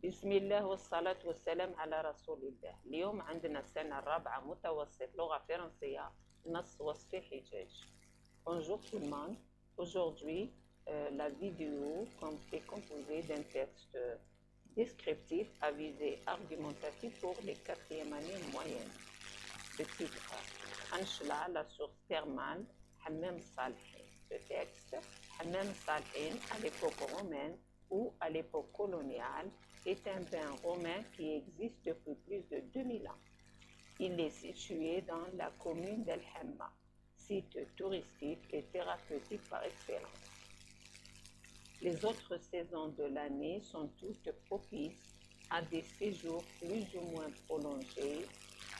بسم الله والصلاة والسلام على رسول الله. اليوم عندنا السنة الرابعة متوسط لغة فرنسية نص وصفي حجاج. Bonjour tout le monde. Aujourd'hui, la vidéo est composée d'un texte descriptif à visée argumentative pour les quatrièmes années moyennes. Le titre Hanchla, la source thermale, Hammam Salhin. Le texte Hammam Salhin à l'époque romaine ou à l'époque coloniale est un bain romain qui existe depuis plus de 2000 ans. Il est situé dans la commune d'El Hamma, site touristique et thérapeutique par excellence. Les autres saisons de l'année sont toutes propices à des séjours plus ou moins prolongés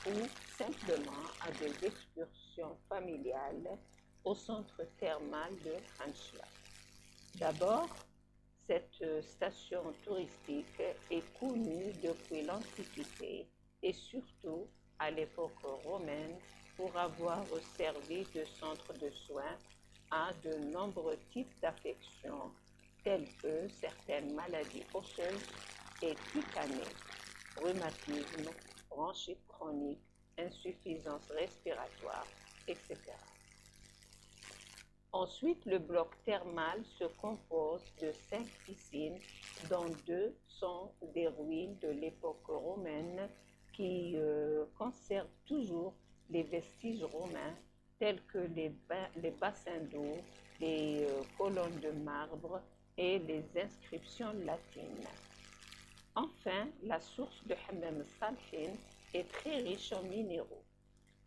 ou simplement à des excursions familiales au centre thermal de Hanchla. D'abord, cette station touristique est connue depuis l'Antiquité et surtout à l'époque romaine pour avoir servi de centre de soins à de nombreux types d'affections telles que certaines maladies osseuses et cutanées, rhumatisme, bronchite chronique, insuffisance respiratoire, etc. Ensuite, le bloc thermal se compose de 5 piscines, dont 2 sont des ruines de l'époque romaine qui conservent toujours les vestiges romains tels que les bassins d'eau, les colonnes de marbre et les inscriptions latines. Enfin, la source de Hammam Salhin est très riche en minéraux.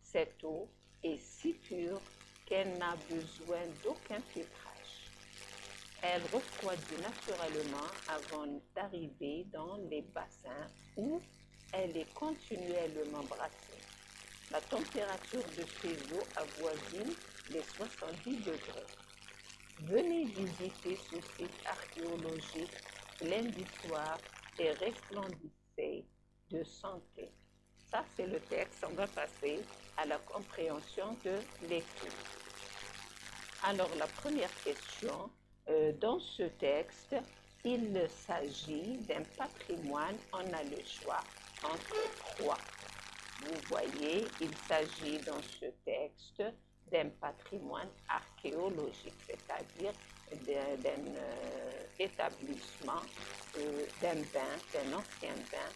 Cette eau est si pure qu'elle n'a besoin d'aucun filtrage. Elle refroidit naturellement avant d'arriver dans les bassins où elle est continuellement brassée. La température de ces eaux avoisine les 70 degrés. Venez visiter ce site archéologique plein d'histoire et resplendissant de santé. Ça, c'est le texte. On va passer à la compréhension de l'étude. Alors, la première question, dans ce texte, il s'agit d'un patrimoine. On a le choix entre 3. Vous voyez, il s'agit dans ce texte d'un patrimoine archéologique, c'est-à-dire d'un établissement, d'un bain, d'un ancien bain.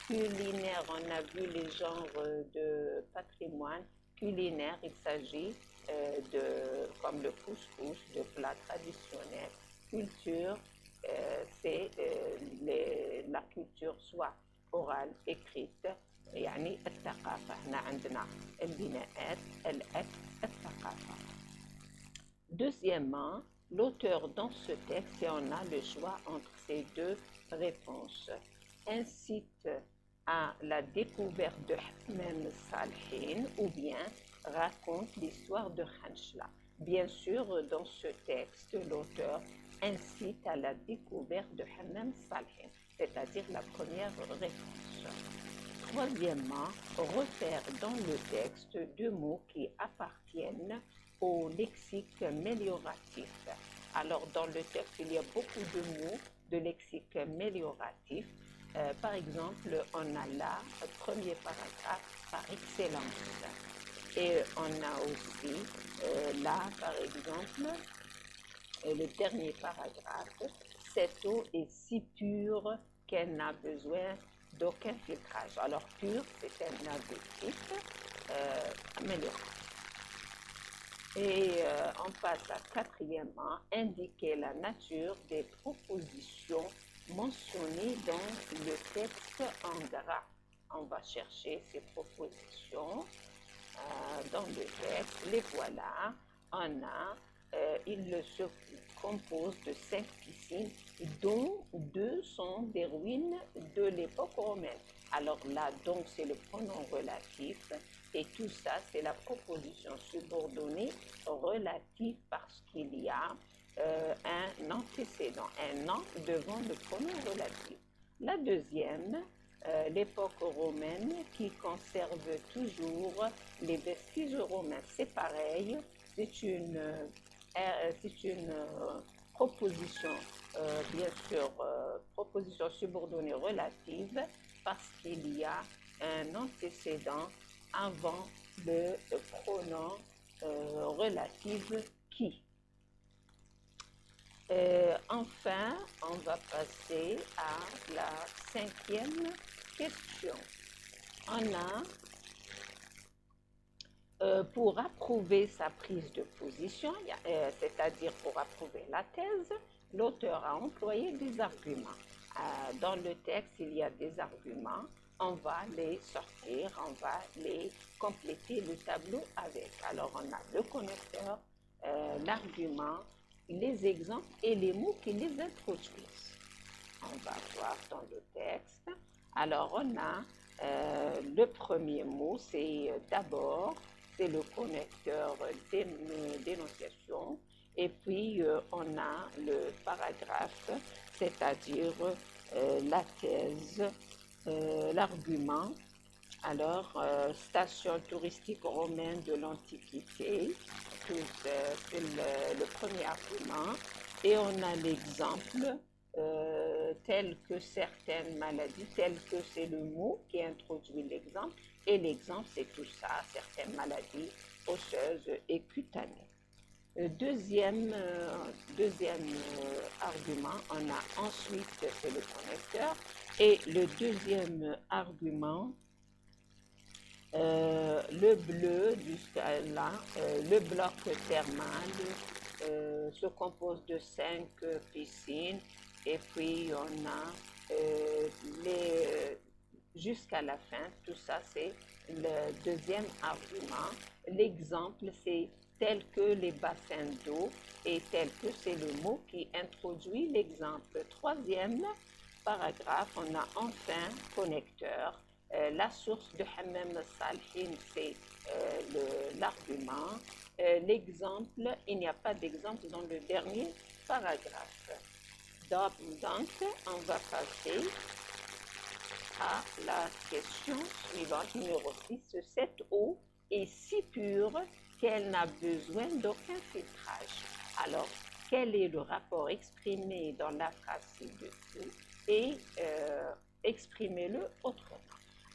Culinaire, on a vu les genres de patrimoine culinaire, il s'agit comme le couscous, de plats traditionnels. Culture, c'est la culture soit orale, écrite, يعني الثقافة. احنا عندنا البناءات، الأكل، الثقافة. Deuxièmement, l'auteur dans ce texte, et on a le choix entre ces 2 réponses, incite à la découverte de Hammam Salhin ou bien raconte l'histoire de Hanchla. Bien sûr, dans ce texte, l'auteur incite à la découverte de Hammam Salhin, c'est-à-dire la première réponse. Troisièmement, repère dans le texte 2 mots qui appartiennent au lexique mélioratif. Alors, dans le texte, il y a beaucoup de mots de lexique mélioratif. Par exemple, on a là, le premier paragraphe, par excellence. Et on a aussi là, par exemple, le dernier paragraphe, cette eau est si pure qu'elle n'a besoin d'aucun filtrage. Alors, pur, c'est un adjectif amélioré. Et on passe à quatrièmement, indiquer la nature des propositions mentionnées dans le texte en gras. On va chercher ces propositions dans le texte. Les voilà. On a, il se compose de 5 piscines, dont 2 sont des ruines de l'époque romaine. Alors là, donc, c'est le pronom relatif, et tout ça, c'est la proposition subordonnée relative parce qu'il y a un antécédent, un nom devant le pronom relatif. La deuxième, l'époque romaine qui conserve toujours les vestiges romains. C'est pareil, c'est une proposition, bien sûr, proposition subordonnée relative parce qu'il y a un antécédent avant le pronom relatif qui. Enfin, on va passer à la 5e question. On a, pour approuver sa prise de position, c'est-à-dire pour approuver la thèse, l'auteur a employé des arguments. Dans le texte, il y a des arguments. On va les sortir, on va les compléter le tableau avec. Alors, on a le connecteur, l'argument, les exemples et les mots qui les introduisent. On va voir dans le texte. Alors, on a le premier mot, c'est d'abord, c'est le connecteur d'énonciation. Et puis, on a le paragraphe, c'est-à-dire la thèse, l'argument. Alors, station touristique romaine de l'Antiquité, c'est le premier argument. Et on a l'exemple, tel que certaines maladies, tel que c'est le mot qui introduit l'exemple. Et l'exemple, c'est tout ça, certaines maladies osseuses et cutanées. Deuxième argument, on a ensuite, c'est le connecteur. Et le deuxième argument, le bleu jusqu'à là, le bloc thermal se compose de 5 piscines et puis on a jusqu'à la fin, tout ça c'est le deuxième argument. L'exemple c'est tel que les bassins d'eau et tel que c'est le mot qui introduit l'exemple. Troisième paragraphe, on a enfin connecteur. La source de Hammam Salihin, c'est l'argument. L'exemple, il n'y a pas d'exemple dans le dernier paragraphe. Donc, on va passer à la question suivante, numéro 6. Cette eau est si pure qu'elle n'a besoin d'aucun filtrage. Alors, quel est le rapport exprimé dans la phrase ci-dessous et exprimez-le autrement.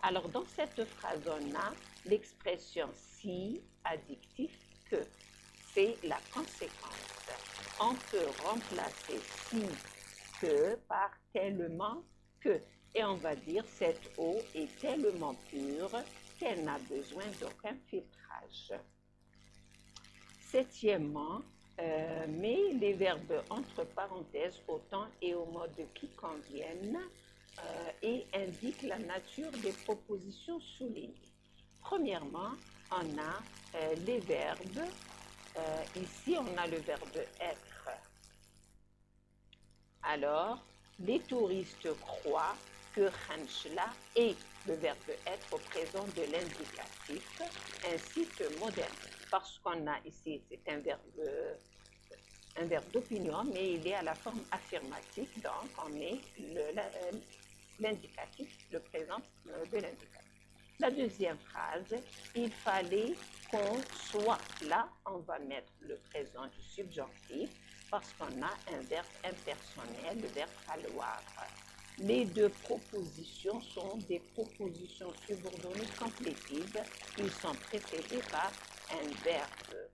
Alors, dans cette phrase, on a l'expression si, adjectif que. C'est la conséquence. On peut remplacer si, que par tellement que. Et on va dire cette eau est tellement pure qu'elle n'a besoin d'aucun filtrage. Septièmement, met les verbes entre parenthèses au temps et au mode qui conviennent et indique la nature des propositions soulignées. Premièrement, on a les verbes. Ici, on a le verbe être. Alors, les touristes croient que Khanchla est le verbe être au présent de l'indicatif ainsi que moderne. Parce qu'on a ici, c'est un verbe d'opinion, mais il est à la forme affirmative, donc on met l'indicatif, le présent de l'indicatif. La deuxième phrase, il fallait qu'on soit. Là, on va mettre le présent du subjonctif parce qu'on a un verbe impersonnel, le verbe falloir. Les deux propositions sont des propositions subordonnées complétives. Ils sont précédés par un verbe.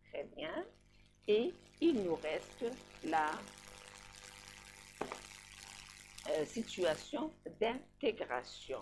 Très bien. Et il nous reste la situation d'intégration.